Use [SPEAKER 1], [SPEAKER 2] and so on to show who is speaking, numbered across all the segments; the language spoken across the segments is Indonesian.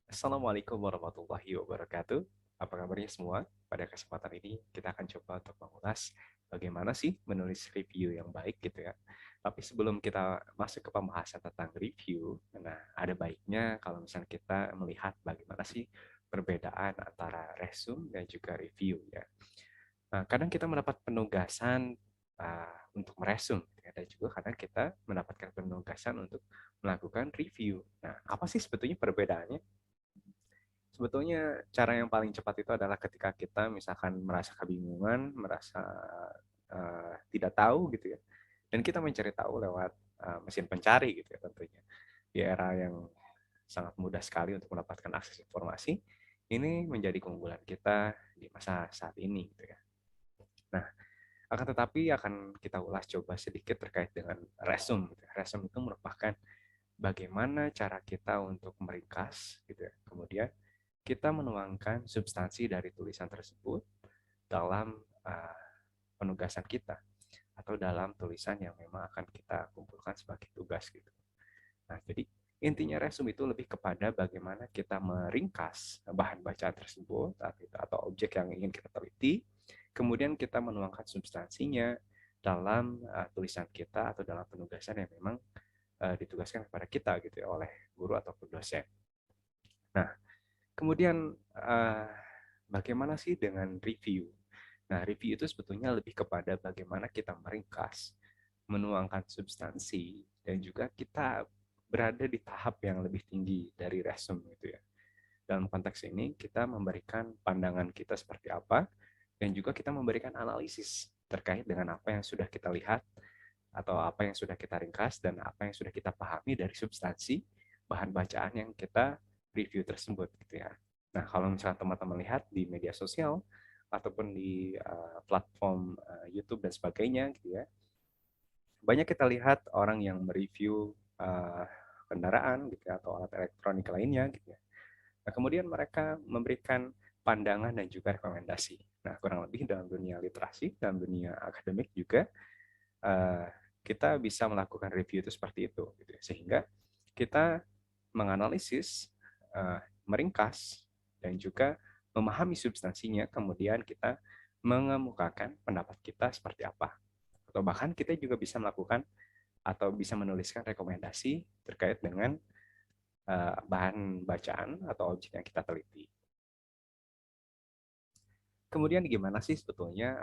[SPEAKER 1] Assalamualaikum warahmatullahi wabarakatuh. Apa kabarnya semua? Pada kesempatan ini kita akan coba untuk mengulas bagaimana sih menulis review yang baik gitu ya. Tapi sebelum kita masuk ke pembahasan tentang review, nah ada baiknya kalau misalnya kita melihat bagaimana sih perbedaan antara resume dan juga review ya. Nah, kadang kita mendapat penugasan untuk meresum gitu ya, dan juga kadang kita mendapatkan penugasan untuk melakukan review. Nah, apa sih sebetulnya perbedaannya? Sebetulnya cara yang paling cepat itu adalah ketika kita misalkan merasa kebingungan, merasa tidak tahu gitu ya, dan kita mencari tahu lewat mesin pencari gitu ya tentunya. Di era yang sangat mudah sekali untuk mendapatkan akses informasi, ini menjadi keunggulan kita di masa saat ini gitu ya. Nah, akan tetapi akan kita ulas coba sedikit terkait dengan resume. Gitu. Resume itu merupakan bagaimana cara kita untuk meringkas gitu ya. Kemudian kita menuangkan substansi dari tulisan tersebut dalam uh, penugasan kita atau dalam tulisan yang memang akan kita kumpulkan sebagai tugas gitu. Nah, jadi intinya resume itu lebih kepada bagaimana kita meringkas bahan bacaan tersebut atau objek yang ingin kita teliti, kemudian kita menuangkan substansinya dalam tulisan kita atau dalam penugasan yang memang ditugaskan kepada kita gitu ya oleh guru ataupun dosen. Nah, kemudian bagaimana sih dengan review? Nah, review itu sebetulnya lebih kepada bagaimana kita meringkas, menuangkan substansi, dan juga kita berada di tahap yang lebih tinggi dari resume gitu ya. Dalam konteks ini, kita memberikan pandangan kita seperti apa, dan juga kita memberikan analisis terkait dengan apa yang sudah kita lihat, atau apa yang sudah kita ringkas, dan apa yang sudah kita pahami dari substansi bahan bacaan yang kita review tersebut gitu ya. Nah, kalau misalnya teman-teman lihat di media sosial ataupun di platform YouTube dan sebagainya gitu ya, banyak kita lihat orang yang mereview kendaraan gitu ya, atau alat elektronik lainnya gitu ya. Nah, kemudian mereka memberikan pandangan dan juga rekomendasi. Nah, kurang lebih dalam dunia literasi, dalam dunia akademik juga uh, kita bisa melakukan review itu seperti itu gitu ya. Sehingga kita menganalisis, meringkas, dan juga memahami substansinya, kemudian kita mengemukakan pendapat kita seperti apa. Atau bahkan kita juga bisa melakukan atau bisa menuliskan rekomendasi terkait dengan bahan bacaan atau objek yang kita teliti. Kemudian gimana sih sebetulnya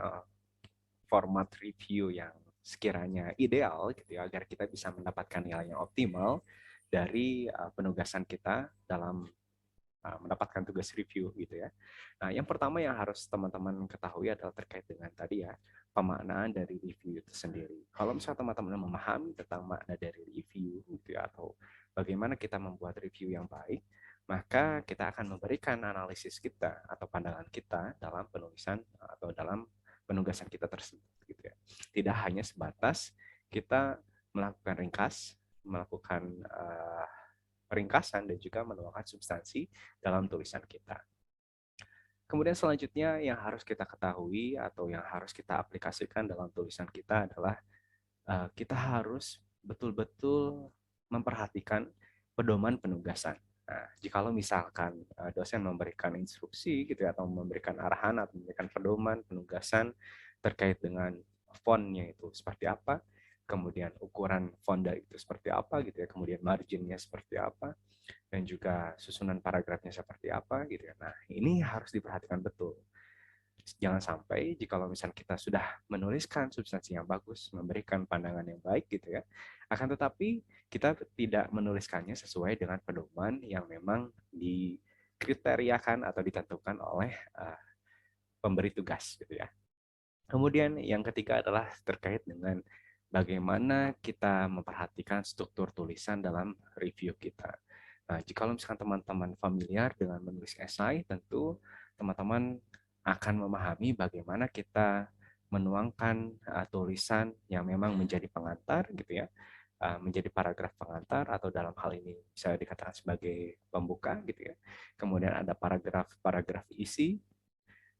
[SPEAKER 1] format review yang sekiranya ideal gitu ya, agar kita bisa mendapatkan nilai yang optimal dari penugasan kita dalam mendapatkan tugas review gitu ya. Nah, yang pertama yang harus teman-teman ketahui adalah terkait dengan tadi ya, pemaknaan dari review itu sendiri. Kalau misalnya teman-teman memahami tentang makna dari review gitu ya, atau bagaimana kita membuat review yang baik, maka kita akan memberikan analisis kita atau pandangan kita dalam penulisan atau dalam penugasan kita tersebut gitu ya. Tidak hanya sebatas kita melakukan ringkas, melakukan ringkasan dan juga menuangkan substansi dalam tulisan kita. Kemudian selanjutnya yang harus kita ketahui atau yang harus kita aplikasikan dalam tulisan kita adalah kita harus betul-betul memperhatikan pedoman penugasan. Nah, jikalau misalkan dosen memberikan instruksi gitu ya, atau memberikan arahan atau memberikan pedoman penugasan terkait dengan fontnya itu seperti apa, kemudian ukuran font itu seperti apa gitu ya, kemudian marginnya seperti apa, dan juga susunan paragrafnya seperti apa gitu ya. Nah, ini harus diperhatikan betul. Jangan sampai jikalau misalnya kita sudah menuliskan substansi yang bagus, memberikan pandangan yang baik gitu ya, akan tetapi kita tidak menuliskannya sesuai dengan pedoman yang memang dikriteriakan atau ditentukan oleh pemberi tugas gitu ya. Kemudian yang ketiga adalah terkait dengan bagaimana kita memperhatikan struktur tulisan dalam review kita. Nah, jika misalkan teman-teman familiar dengan menulis esai, tentu teman-teman akan memahami bagaimana kita menuangkan tulisan yang memang menjadi pengantar gitu ya, menjadi paragraf pengantar atau dalam hal ini bisa dikatakan sebagai pembuka gitu ya. Kemudian ada paragraf-paragraf isi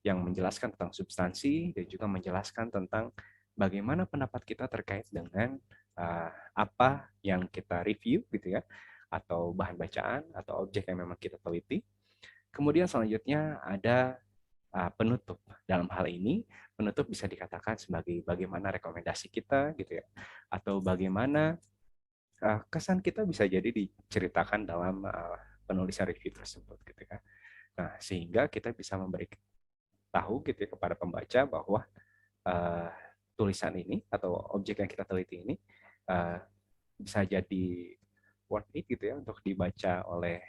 [SPEAKER 1] yang menjelaskan tentang substansi dan juga menjelaskan tentang bagaimana pendapat kita terkait dengan apa yang kita review gitu ya, atau bahan bacaan atau objek yang memang kita teliti. Kemudian selanjutnya ada penutup. Dalam hal ini, penutup bisa dikatakan sebagai bagaimana rekomendasi kita gitu ya, atau bagaimana kesan kita bisa jadi diceritakan dalam penulisan review tersebut gitu kan. Nah, sehingga kita bisa memberi tahu gitu ya kepada pembaca bahwa uh, tulisan ini atau objek yang kita teliti ini uh, bisa jadi worth it gitu ya untuk dibaca oleh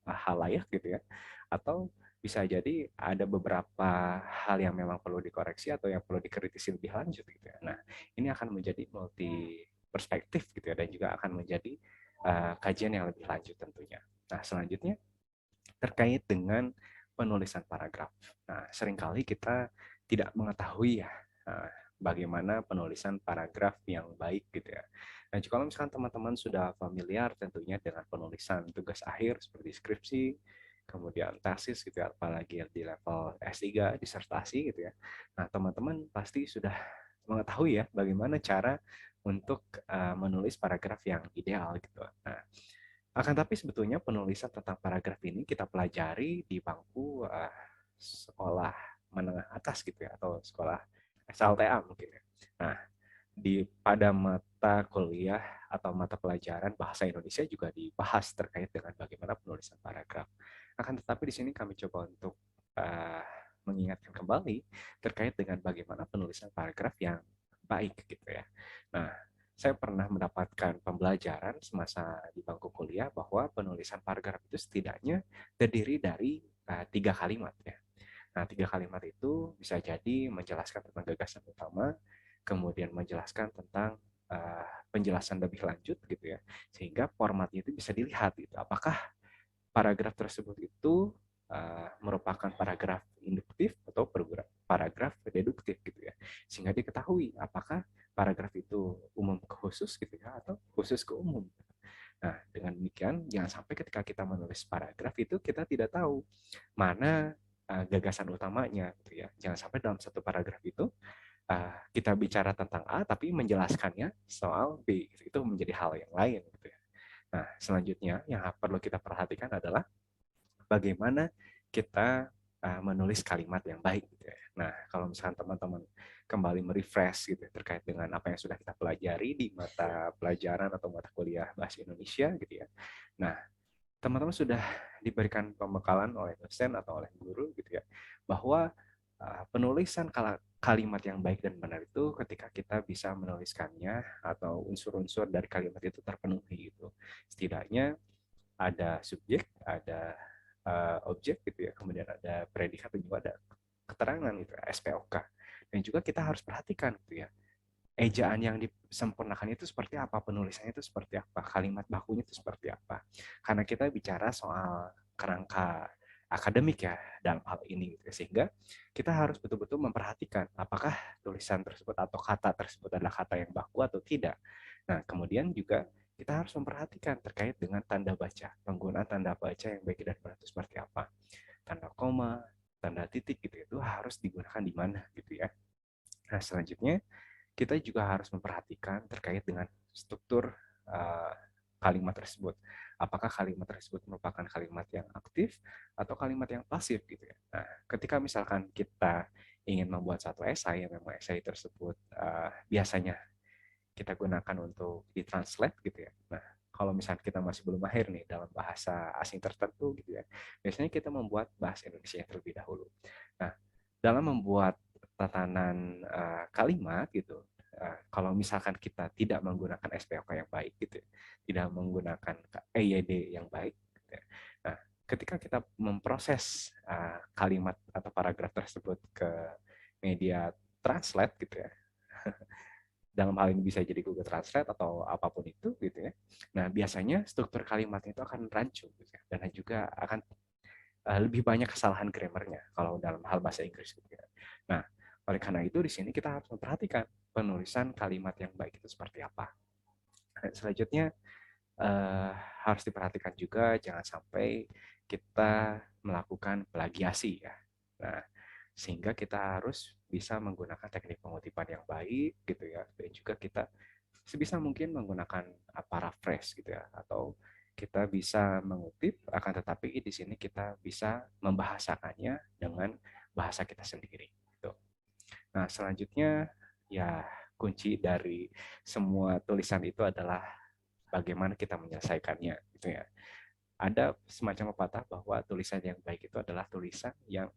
[SPEAKER 1] halayak gitu ya, atau bisa jadi ada beberapa hal yang memang perlu dikoreksi atau yang perlu dikritisi lebih lanjut gitu ya. Nah, ini akan menjadi multi perspektif gitu ya, dan juga akan menjadi kajian yang lebih lanjut tentunya. Nah, selanjutnya terkait dengan penulisan paragraf. Nah, seringkali kita tidak mengetahui ya bagaimana penulisan paragraf yang baik gitu ya. Nah, kalau misalkan teman-teman sudah familiar tentunya dengan penulisan tugas akhir seperti skripsi, kemudian tesis gitu ya, apalagi di level S3, disertasi gitu ya. Nah, teman-teman pasti sudah mengetahui ya bagaimana cara untuk menulis paragraf yang ideal gitu. Nah, akan tapi sebetulnya penulisan tentang paragraf ini kita pelajari di bangku sekolah menengah atas gitu ya, atau sekolah SLTA mungkin ya. Nah, pada mata kuliah atau mata pelajaran bahasa Indonesia juga dibahas terkait dengan bagaimana penulisan paragraf. Akan tetapi di sini kami coba untuk uh, mengingatkan kembali terkait dengan bagaimana penulisan paragraf yang baik gitu ya. Nah, saya pernah mendapatkan pembelajaran semasa di bangku kuliah bahwa penulisan paragraf itu setidaknya terdiri dari 3 kalimat ya. Nah, 3 kalimat itu bisa jadi menjelaskan tentang gagasan utama, kemudian menjelaskan tentang penjelasan lebih lanjut gitu ya, sehingga formatnya itu bisa dilihat gitu. Apakah paragraf tersebut itu merupakan paragraf induktif atau paragraf deduktif gitu ya, sehingga diketahui apakah paragraf itu umum ke khusus gitu ya atau khusus ke umum. Nah, dengan demikian jangan sampai ketika kita menulis paragraf itu kita tidak tahu mana gagasan utamanya gitu ya. Jangan sampai dalam satu paragraf itu kita bicara tentang A tapi menjelaskannya soal B, itu menjadi hal yang lain gitu ya. Nah, selanjutnya yang perlu kita perhatikan adalah bagaimana kita menulis kalimat yang baik gitu ya. Nah, kalau misalkan teman-teman kembali merefresh gitu ya, terkait dengan apa yang sudah kita pelajari di mata pelajaran atau mata kuliah bahasa Indonesia gitu ya. Nah, teman-teman sudah diberikan pembekalan oleh dosen atau oleh guru gitu ya, bahwa penulisan kalimat yang baik dan benar itu ketika kita bisa menuliskannya atau unsur-unsur dari kalimat itu terpenuhi gitu. Setidaknya ada subjek, ada objek gitu ya, kemudian ada predikat dan juga ada keterangan itu SPOK. Dan juga kita harus perhatikan gitu ya, ejaan yang disempurnakan itu seperti apa, penulisannya itu seperti apa, kalimat bakunya itu seperti apa. Karena kita bicara soal kerangka akademik ya dalam hal ini gitu ya. Sehingga kita harus betul-betul memperhatikan apakah tulisan tersebut atau kata tersebut adalah kata yang baku atau tidak. Nah, kemudian juga kita harus memperhatikan terkait dengan tanda baca, penggunaan tanda baca yang baik dan benar itu seperti apa. Tanda koma, tanda titik gitu itu harus digunakan di mana gitu ya. Nah, selanjutnya kita juga harus memperhatikan terkait dengan struktur uh, kalimat tersebut. Apakah kalimat tersebut merupakan kalimat yang aktif atau kalimat yang pasif gitu ya. Nah, ketika misalkan kita ingin membuat satu esai, yang memang esai tersebut biasanya kita gunakan untuk ditranslate gitu ya. Nah, kalau misalnya kita masih belum mahir nih dalam bahasa asing tertentu gitu ya, biasanya kita membuat bahasa Indonesia terlebih dahulu. Nah, dalam membuat tatanan kalimat gitu, kalau misalkan kita tidak menggunakan SPOK yang baik gitu ya, tidak menggunakan EYD yang baik gitu ya. Nah, ketika kita memproses kalimat atau paragraf tersebut ke media translate gitu ya, dalam hal ini bisa jadi Google Translate atau apapun itu gitu ya. Nah, biasanya struktur kalimatnya itu akan rancu gitu ya, dan juga akan lebih banyak kesalahan grammarnya kalau dalam hal bahasa Inggris gitu ya. Nah, oleh karena itu di sini kita harus memperhatikan penulisan kalimat yang baik itu seperti apa. Nah, selanjutnya eh, harus diperhatikan juga jangan sampai kita melakukan plagiasi ya. Nah, sehingga kita harus bisa menggunakan teknik pengutipan yang baik gitu ya, dan juga kita sebisa mungkin menggunakan paraphrase gitu ya, atau kita bisa mengutip, akan tetapi di sini kita bisa membahasakannya dengan bahasa kita sendiri. Gitu. Nah, selanjutnya ya kunci dari semua tulisan itu adalah bagaimana kita menyelesaikannya, gitu ya. Ada semacam pepatah bahwa tulisan yang baik itu adalah tulisan yang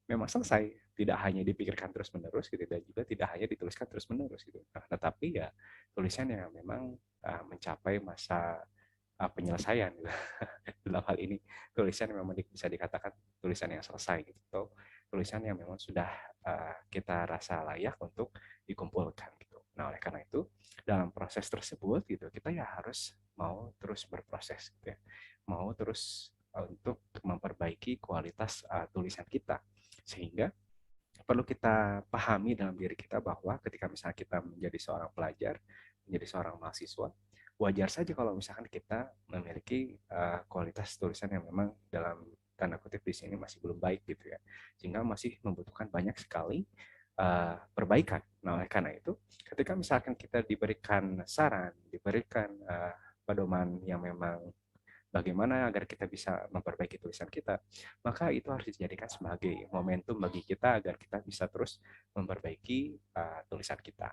[SPEAKER 1] memang selesai, tidak hanya dipikirkan terus-menerus gitu, dan juga tidak hanya dituliskan terus-menerus gitu. Nah, tetapi ya tulisan yang memang mencapai masa penyelesaian gitu. Dalam hal ini tulisan yang memang bisa dikatakan tulisan yang selesai gitu, atau tulisan yang memang sudah kita rasa layak untuk dikumpulkan gitu. Nah, oleh karena itu dalam proses tersebut gitu kita ya harus mau terus berproses gitu ya, mau terus untuk memperbaiki kualitas tulisan kita, sehingga perlu kita pahami dalam diri kita bahwa ketika misalnya kita menjadi seorang pelajar, menjadi seorang mahasiswa, wajar saja kalau misalkan kita memiliki kualitas tulisan yang memang dalam tanda kutip di sini masih belum baik gitu ya, sehingga masih membutuhkan banyak sekali perbaikan. Nah, oleh karena itu, ketika misalkan kita diberikan saran, diberikan pedoman yang memang bagaimana agar kita bisa memperbaiki tulisan kita, maka itu harus dijadikan sebagai momentum bagi kita agar kita bisa terus memperbaiki tulisan kita.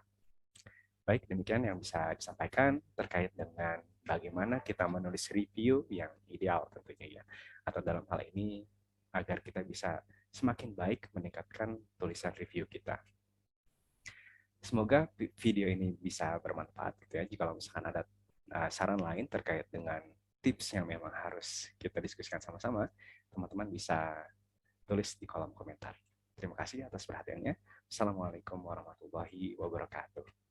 [SPEAKER 1] Baik, demikian yang bisa disampaikan terkait dengan bagaimana kita menulis review yang ideal tentunya ya. Atau dalam hal ini agar kita bisa semakin baik meningkatkan tulisan review kita. Semoga video ini bisa bermanfaat gitu ya. Jika misalkan ada saran lain terkait dengan tips yang memang harus kita diskusikan sama-sama, teman-teman bisa tulis di kolom komentar. Terima kasih atas perhatiannya. Assalamualaikum warahmatullahi wabarakatuh.